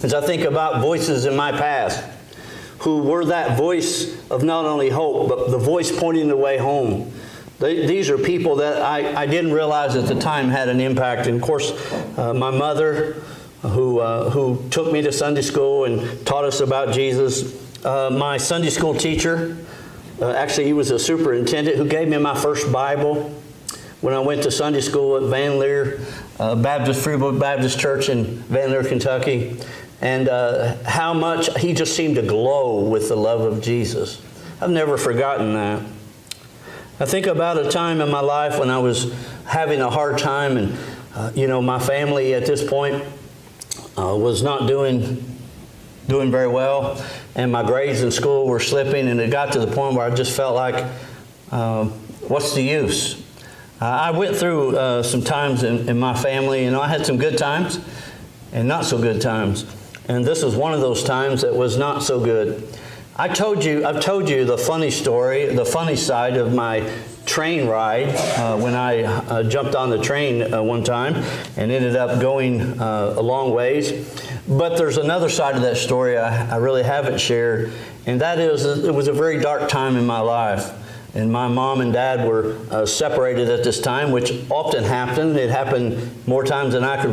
As I think about voices in my past who were that voice of not only hope, but the voice pointing the way home. These are people that I didn't realize at the time had an impact. And of course, my mother, who took me to Sunday school and taught us about Jesus. My Sunday school teacher, actually he was a superintendent who gave me my first Bible when I went to Sunday school at Van Leer Freeburg Baptist Church in Van Leer, Kentucky. And how much he just seemed to glow with the love of Jesus. I've never forgotten that. I think about a time in my life when I was having a hard time, and my family at this point was not doing very well, and my grades in school were slipping, and it got to the point where I just felt like, what's the use? I went through some times in my family. I had some good times and not so good times. And this is one of those times that was not so good. I've told you the funny story, the funny side of my train ride when I jumped on the train one time and ended up going a long ways. But there's another side of that story I really haven't shared, and that is it was a very dark time in my life. And my mom and dad were separated at this time, which often happened. It happened more times than I could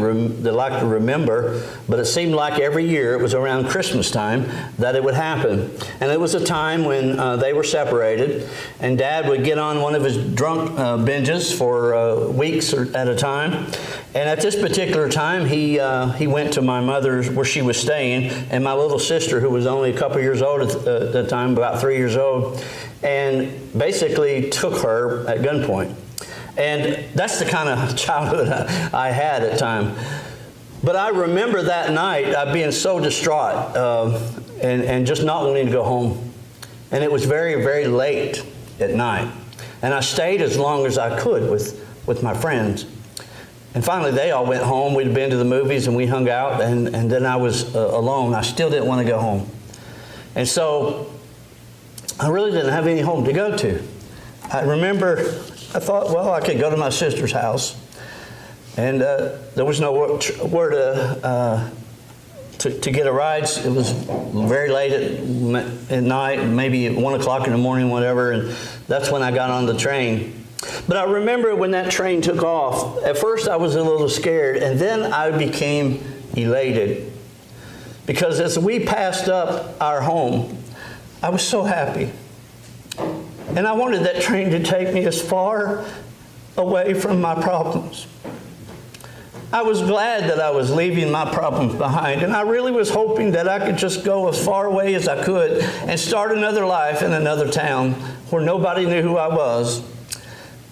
remember. But it seemed like every year, it was around Christmas time, that it would happen. And it was a time when they were separated. And Dad would get on one of his drunk binges for weeks at a time. And at this particular time, he went to my mother's, where she was staying, and my little sister, who was only a couple years old at the time, about 3 years old, and basically took her at gunpoint. And that's the kind of childhood I had at the time. But I remember that night being so distraught and just not wanting to go home. And it was very, very late at night. And I stayed as long as I could with my friends. And finally they all went home. We'd been to the movies and we hung out, and then I was alone. I still didn't want to go home. And so I really didn't have any home to go to. I remember, I thought, well, I could go to my sister's house. And there was nowhere to get a ride. It was very late at night, maybe 1 o'clock in the morning, whatever, and that's when I got on the train. But I remember when that train took off, at first I was a little scared, and then I became elated. Because as we passed up our home, I was so happy. And I wanted that train to take me as far away from my problems. I was glad that I was leaving my problems behind, and I really was hoping that I could just go as far away as I could and start another life in another town where nobody knew who I was.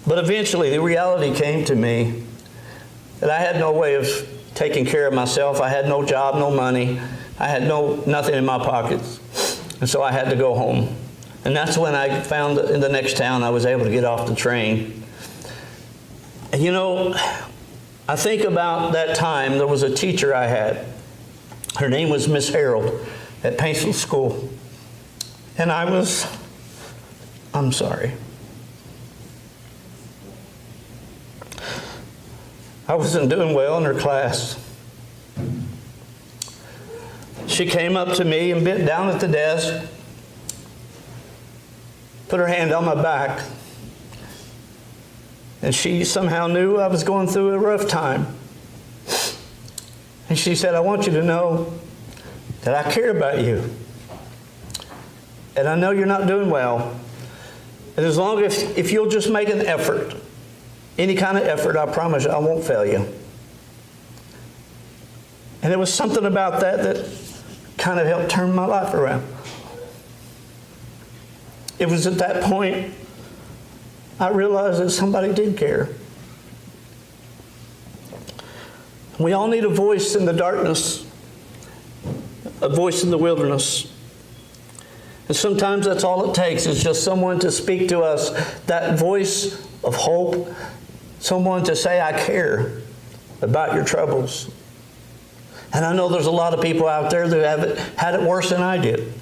But eventually the reality came to me that I had no way of taking care of myself. I had no job, no money. I had nothing in my pockets. And so I had to go home. And that's when I found that in the next town I was able to get off the train. And I think about that time. There was a teacher I had. Her name was Miss Harold at Paintsville School. And I'm sorry. I wasn't doing well in her class. She came up to me and bent down at the desk, put her hand on my back, and she somehow knew I was going through a rough time. And she said, I want you to know that I care about you. And I know you're not doing well. And as long as if you'll just make an effort, any kind of effort, I promise you I won't fail you. And there was something about that kind of helped turn my life around. It was at that point I realized that somebody did care. We all need a voice in the darkness, a voice in the wilderness. And sometimes that's all it takes, is just someone to speak to us, that voice of hope, someone to say, I care about your troubles. And I know there's a lot of people out there that have had it worse than I did.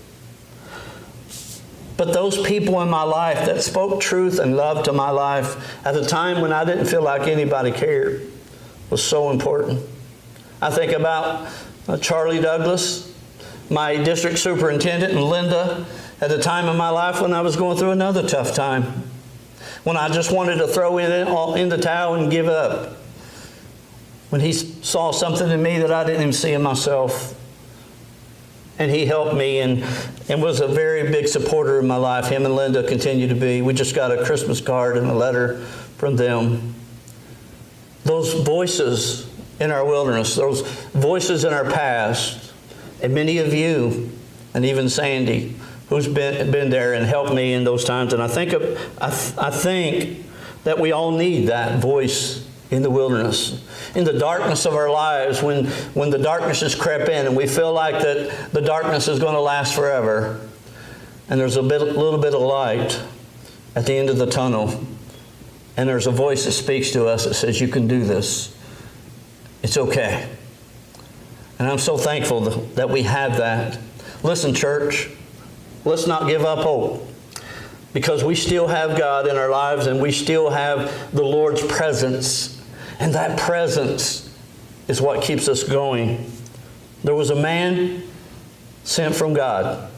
But those people in my life that spoke truth and love to my life at a time when I didn't feel like anybody cared was so important. I think about Charlie Douglas, my district superintendent, and Linda, at a time in my life when I was going through another tough time, when I just wanted to throw in the towel and give up, when he saw something in me that I didn't even see in myself. And he helped me and was a very big supporter in my life. Him and Linda continue to be. We just got a Christmas card and a letter from them. Those voices in our wilderness, those voices in our past, and many of you, and even Sandy, who's been there and helped me in those times. And I think that we all need that voice in the wilderness, in the darkness of our lives, when the darkness has crept in and we feel like that the darkness is going to last forever, and there's a little bit of light at the end of the tunnel, and there's a voice that speaks to us that says, you can do this. It's okay. And I'm so thankful that we have that. Listen, church, let's not give up hope, because we still have God in our lives and we still have the Lord's presence. And that presence is what keeps us going. There was a man sent from God,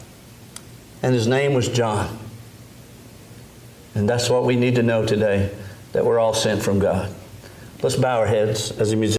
and his name was John. And that's what we need to know today, that we're all sent from God. Let's bow our heads as a musician.